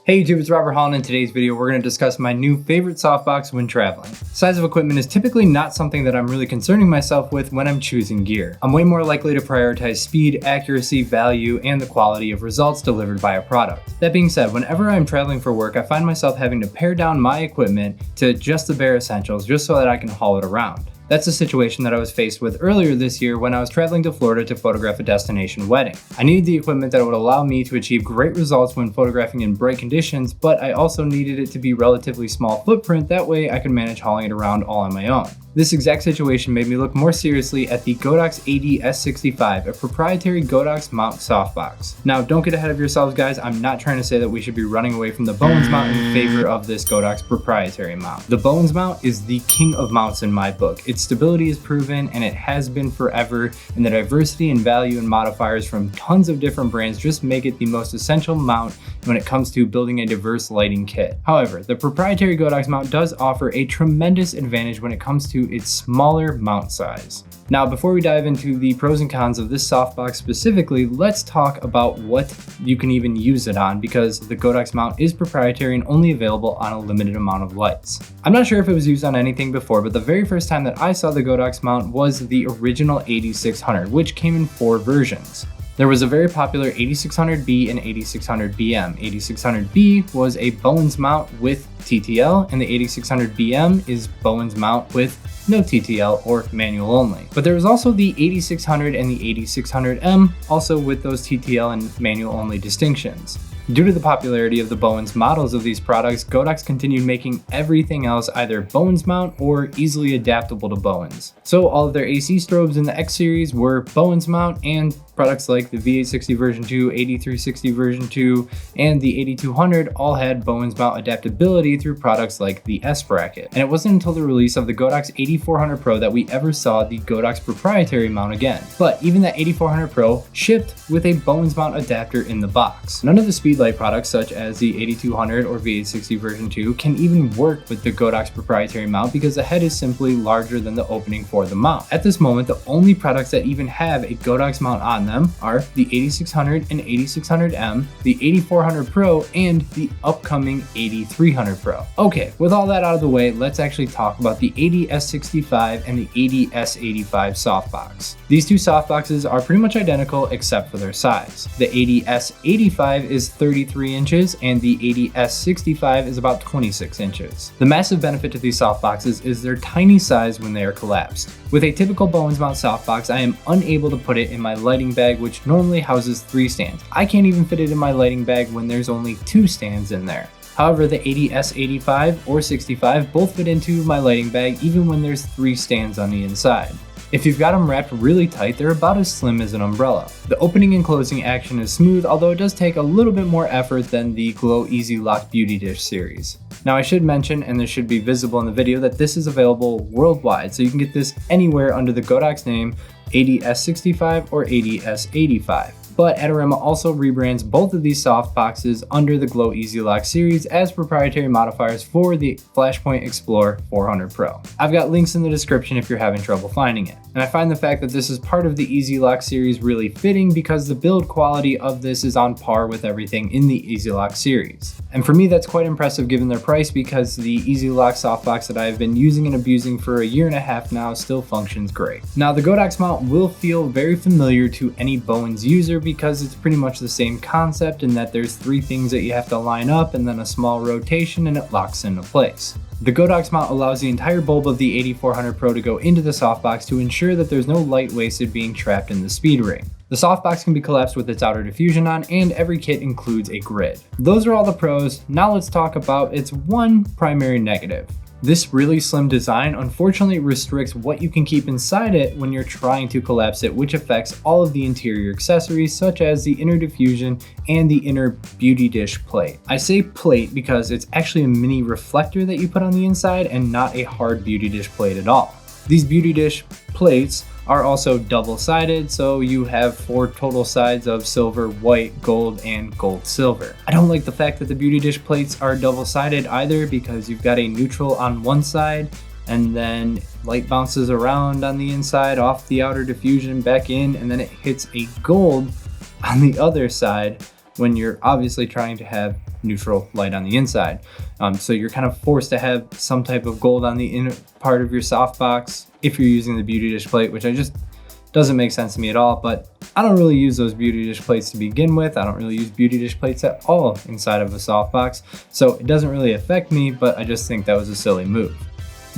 Hey YouTube, it's Robert Hall, and in today's video we're going to discuss my new favorite softbox when traveling. Size of equipment is typically not something that I'm really concerning myself with when I'm choosing gear. I'm way more likely to prioritize speed, accuracy, value, and the quality of results delivered by a product. That being said, whenever I'm traveling for work, I find myself having to pare down my equipment to just the bare essentials just so that I can haul it around. That's a situation that I was faced with earlier this year when I was traveling to Florida to photograph a destination wedding. I needed the equipment that would allow me to achieve great results when photographing in bright conditions, but I also needed it to be relatively small footprint, that way I could manage hauling it around all on my own. This exact situation made me look more seriously at the Godox AD-S65, a proprietary Godox mount softbox. Now, don't get ahead of yourselves, guys. I'm not trying to say that we should be running away from the Bowens mount in favor of this Godox proprietary mount. The Bowens mount is the king of mounts in my book. Its stability is proven, and it has been forever, and the diversity and value and modifiers from tons of different brands just make it the most essential mount when it comes to building a diverse lighting kit. However, the proprietary Godox mount does offer a tremendous advantage when it comes to its smaller mount size. Now, before we dive into the pros and cons of this softbox specifically, let's talk about what you can even use it on, because the Godox mount is proprietary and only available on a limited amount of lights. I'm not sure if it was used on anything before, but the very first time that I saw the Godox mount was the original AD600, which came in 4 versions. There was a very popular AD600B and AD600BM. AD600B was a Bowens mount with TTL, and the AD600BM is Bowens mount with no TTL or manual only. But there was also the AD600 and the AD600M, also with those TTL and manual only distinctions. Due to the popularity of the Bowens models of these products, Godox continued making everything else either Bowens mount or easily adaptable to Bowens. So all of their AC strobes in the X series were Bowens mount, and products like the V860 version 2, AD360 version 2, and the AD200 all had Bowens mount adaptability through products like the S bracket. And it wasn't until the release of the Godox AD400 Pro that we ever saw the Godox proprietary mount again. But even that AD400 Pro shipped with a Bowens mount adapter in the box. None of the speedlight products such as the AD200 or V860 version 2 can even work with the Godox proprietary mount because the head is simply larger than the opening for the mount. At this moment, the only products that even have a Godox mount on them are the AD600 and AD600M, the AD400 Pro, and the upcoming AD300 Pro. Okay, with all that out of the way, let's actually talk about the AD-S65 and the AD-S85 Softbox. These two softboxes are pretty much identical except for their size. The AD-S85 is 33 inches and the AD-S65 is about 26 inches. The massive benefit to these softboxes is their tiny size when they are collapsed. With a typical Bowens mount softbox, I am unable to put it in my lighting bag, which normally houses 3 stands. I can't even fit it in my lighting bag when there's only 2 stands in there. However, the AD-S85 or 65 both fit into my lighting bag even when there's 3 stands on the inside. If you've got them wrapped really tight, they're about as slim as an umbrella. The opening and closing action is smooth, although it does take a little bit more effort than the Glow Easy Lock Beauty Dish series. Now, I should mention, and this should be visible in the video, that this is available worldwide, so you can get this anywhere under the Godox name AD-S65 or AD-S85. But Adorama also rebrands both of these softboxes under the Glow Easy Lock series as proprietary modifiers for the Flashpoint Explorer 400 Pro. I've got links in the description if you're having trouble finding it. And I find the fact that this is part of the Easy Lock series really fitting because the build quality of this is on par with everything in the Easy Lock series. And for me, that's quite impressive given their price, because the Easy Lock softbox that I've been using and abusing for a year and a half now still functions great. Now, the Godox mount will feel very familiar to any Bowens user because it's pretty much the same concept in that there's 3 things that you have to line up and then a small rotation and it locks into place. The Godox mount allows the entire bulb of the AD400 Pro to go into the softbox to ensure that there's no light wasted being trapped in the speed ring. The softbox can be collapsed with its outer diffusion on, and every kit includes a grid. Those are all the pros. Now let's talk about its one primary negative. This really slim design unfortunately restricts what you can keep inside it when you're trying to collapse it, which affects all of the interior accessories such as the inner diffusion and the inner beauty dish plate. I say plate because it's actually a mini reflector that you put on the inside and not a hard beauty dish plate at all. These beauty dish plates are also double-sided, so you have 4 total sides of silver, white, gold, and gold silver. I don't like the fact that the beauty dish plates are double-sided either, because you've got a neutral on one side and then light bounces around on the inside off the outer diffusion back in, and then it hits a gold on the other side when you're obviously trying to have neutral light on the inside. So you're kind of forced to have some type of gold on the inner part of your softbox if you're using the beauty dish plate, which doesn't make sense to me at all. But I don't really use those beauty dish plates to begin with. I don't really use beauty dish plates at all inside of a softbox, so it doesn't really affect me, but I just think that was a silly move.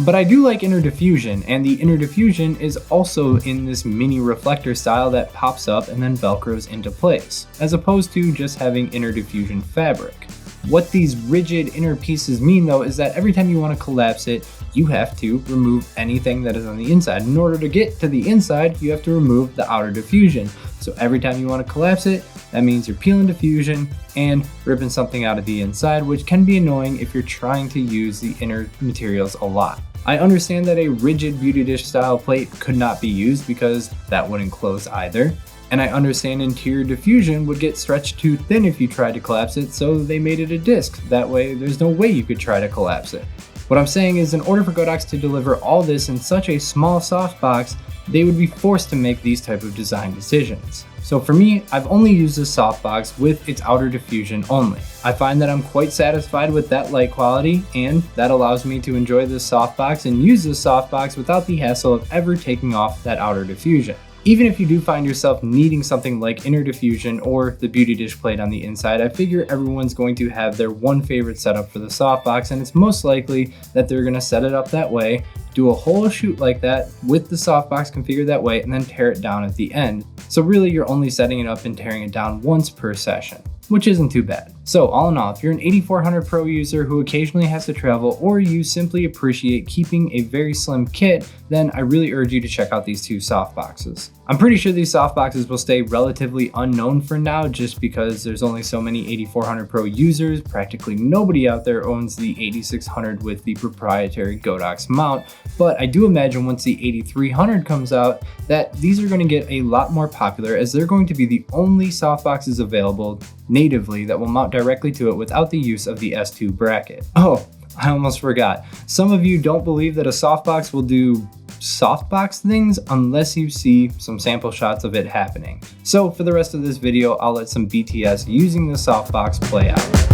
But I do like inner diffusion, and the inner diffusion is also in this mini reflector style that pops up and then velcros into place, as opposed to just having inner diffusion fabric. What these rigid inner pieces mean though is that every time you want to collapse it, you have to remove anything that is on the inside. In order to get to the inside, you have to remove the outer diffusion. So every time you want to collapse it, that means you're peeling diffusion and ripping something out of the inside, which can be annoying if you're trying to use the inner materials a lot. I understand that a rigid beauty dish style plate could not be used because that wouldn't close either. And I understand interior diffusion would get stretched too thin if you tried to collapse it, so they made it a disc. That way, there's no way you could try to collapse it. What I'm saying is, in order for Godox to deliver all this in such a small softbox, they would be forced to make these type of design decisions. So for me, I've only used this softbox with its outer diffusion only. I find that I'm quite satisfied with that light quality, and that allows me to enjoy this softbox and use this softbox without the hassle of ever taking off that outer diffusion. Even if you do find yourself needing something like inner diffusion or the beauty dish plate on the inside, I figure everyone's going to have their one favorite setup for the softbox, and it's most likely that they're going to set it up that way, do a whole shoot like that with the softbox configured that way, and then tear it down at the end. So really you're only setting it up and tearing it down once per session, which isn't too bad. So all in all, if you're an AD400 Pro user who occasionally has to travel, or you simply appreciate keeping a very slim kit, then I really urge you to check out these two softboxes. I'm pretty sure these softboxes will stay relatively unknown for now, just because there's only so many AD400 Pro users. Practically nobody out there owns the AD600 with the proprietary Godox mount, but I do imagine once the AD300 comes out that these are going to get a lot more popular, as they're going to be the only softboxes available natively that will mount directly to it without the use of the S2 bracket. Oh, I almost forgot. Some of you don't believe that a softbox will do softbox things unless you see some sample shots of it happening. So for the rest of this video, I'll let some BTS using the softbox play out.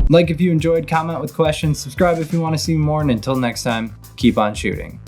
Like if you enjoyed, comment with questions, subscribe if you want to see more, and until next time, keep on shooting.